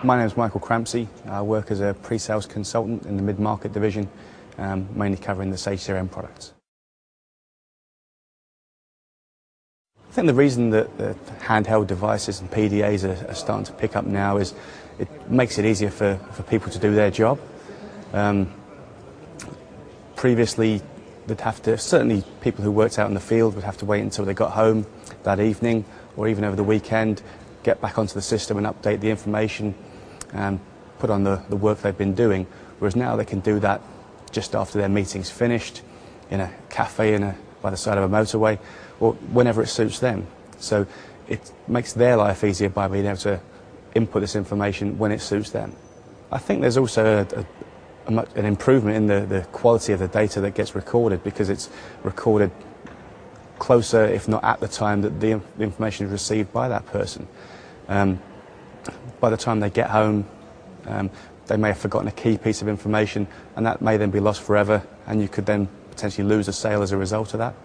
My name is Michael Crampsey. I work as a pre-sales consultant in the mid-market division, mainly covering the Sage CRM products. I think the reason that handheld devices and PDAs are starting to pick up now is it makes it easier for people to do their job. Previously, they'd have to, certainly people who worked out in the field would have to wait until they got home that evening or even over the weekend, get back onto the system and update the information and put on the work they've been doing, whereas now they can do that just after their meeting's finished, in a cafe by the side of a motorway, or whenever it suits them. So it makes their life easier by being able to input this information when it suits them. I think there's also an improvement in the quality of the data that gets recorded, because it's recorded closer, if not at the time that the information is received by that person. By the time they get home, they may have forgotten a key piece of information, and that may then be lost forever, and you could then potentially lose a sale as a result of that.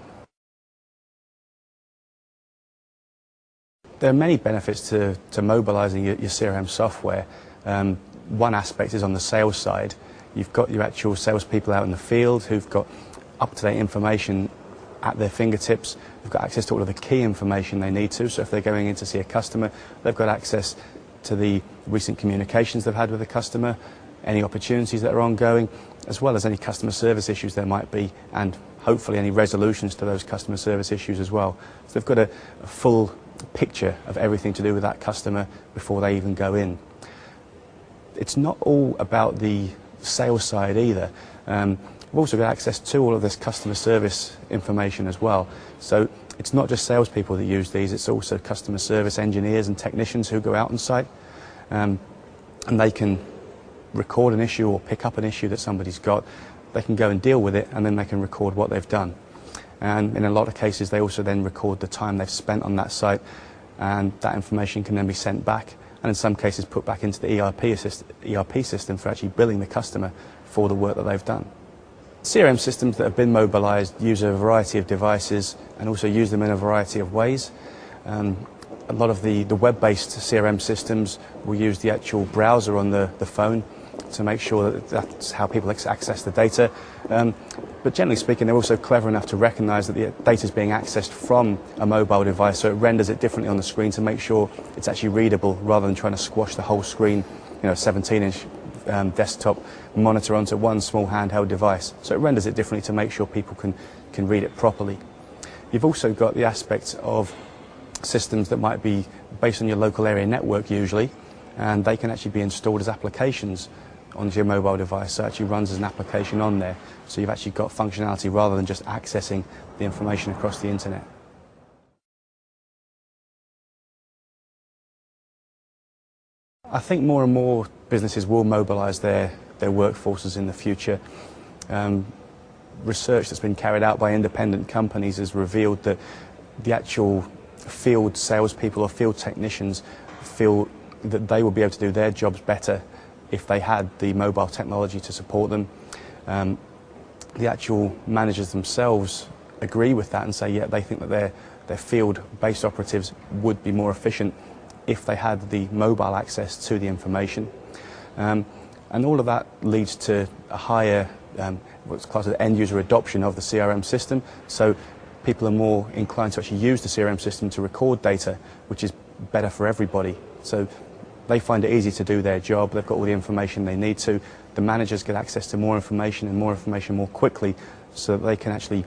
There are many benefits to mobilising your CRM software. One aspect is on the sales side. You've got your actual salespeople out in the field who've got up-to-date information at their fingertips. They've got access to all of the key information they need to. So if they're going in to see a customer, they've got access to the recent communications they've had with the customer, any opportunities that are ongoing, as well as any customer service issues there might be, and hopefully any resolutions to those customer service issues as well. So they've got a full picture of everything to do with that customer before they even go in. It's not all about the sales side either. We've also got access to all of this customer service information as well. So it's not just salespeople that use these, it's also customer service engineers and technicians who go out on site, and they can record an issue or pick up an issue that somebody's got. They can go and deal with it, and then they can record what they've done. And in a lot of cases they also then record the time they've spent on that site, and that information can then be sent back, and in some cases put back into the ERP system for actually billing the customer for the work that they've done. CRM systems that have been mobilised use a variety of devices and also use them in a variety of ways. A lot of the web-based CRM systems will use the actual browser on the phone to make sure that that's how people access the data. But generally speaking, they're also clever enough to recognise that the data is being accessed from a mobile device, so it renders it differently on the screen to make sure it's actually readable, rather than trying to squash the whole screen, 17-inch desktop monitor onto one small handheld device. So it renders it differently to make sure people can read it properly. You've also got the aspect of systems that might be based on your local area network usually, and they can actually be installed as applications onto your mobile device, so it actually runs as an application on there. So you've actually got functionality rather than just accessing the information across the internet. I think more and more businesses will mobilise their workforces in the future. Research that's been carried out by independent companies has revealed that the actual field salespeople or field technicians feel that they will be able to do their jobs better if they had the mobile technology to support them. The actual managers themselves agree with that and say, yeah, they think that their field-based operatives would be more efficient if they had the mobile access to the information. And all of that leads to a higher, what's classed as end-user adoption of the CRM system. So people are more inclined to actually use the CRM system to record data, which is better for everybody. So they find it easy to do their job, they've got all the information they need to. The managers get access to more information more quickly, so that they can actually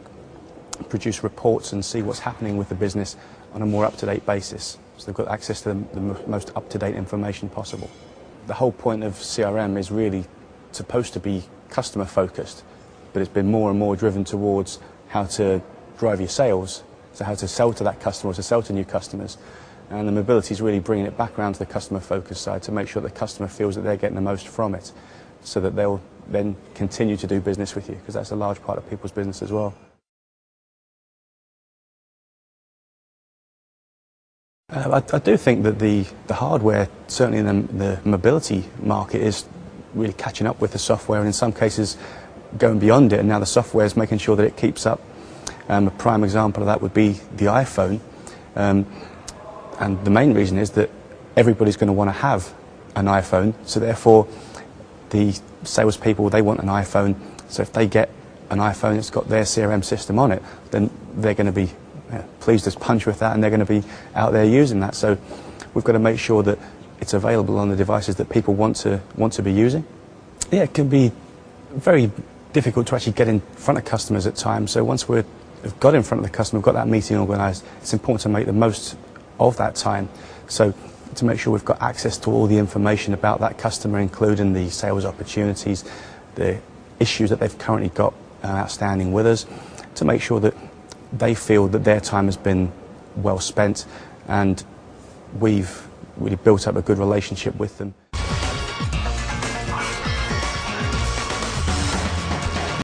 produce reports and see what's happening with the business on a more up-to-date basis. So they've got access to the most up-to-date information possible. The whole point of CRM is really supposed to be customer-focused, but it's been more and more driven towards how to drive your sales, so how to sell to that customer or to sell to new customers. And the mobility is really bringing it back around to the customer-focused side to make sure the customer feels that they're getting the most from it, so that they'll then continue to do business with you, because that's a large part of people's business as well. I do think that the hardware, certainly in the mobility market, is really catching up with the software, and in some cases going beyond it, and now the software is making sure that it keeps up. A prime example of that would be the iPhone, and the main reason is that everybody's going to want to have an iPhone, so therefore the salespeople, they want an iPhone, so if they get an iPhone that's got their CRM system on it, then they're going to be pleased as punch with that, and they're going to be out there using that. So we've got to make sure that it's available on the devices that people want to be using. Yeah, it can be very difficult to actually get in front of customers at times. So once we've got in front of the customer, we've got that meeting organised, it's important to make the most of that time. So to make sure we've got access to all the information about that customer, including the sales opportunities, the issues that they've currently got outstanding with us, to make sure that they feel that their time has been well spent and we've really built up a good relationship with them.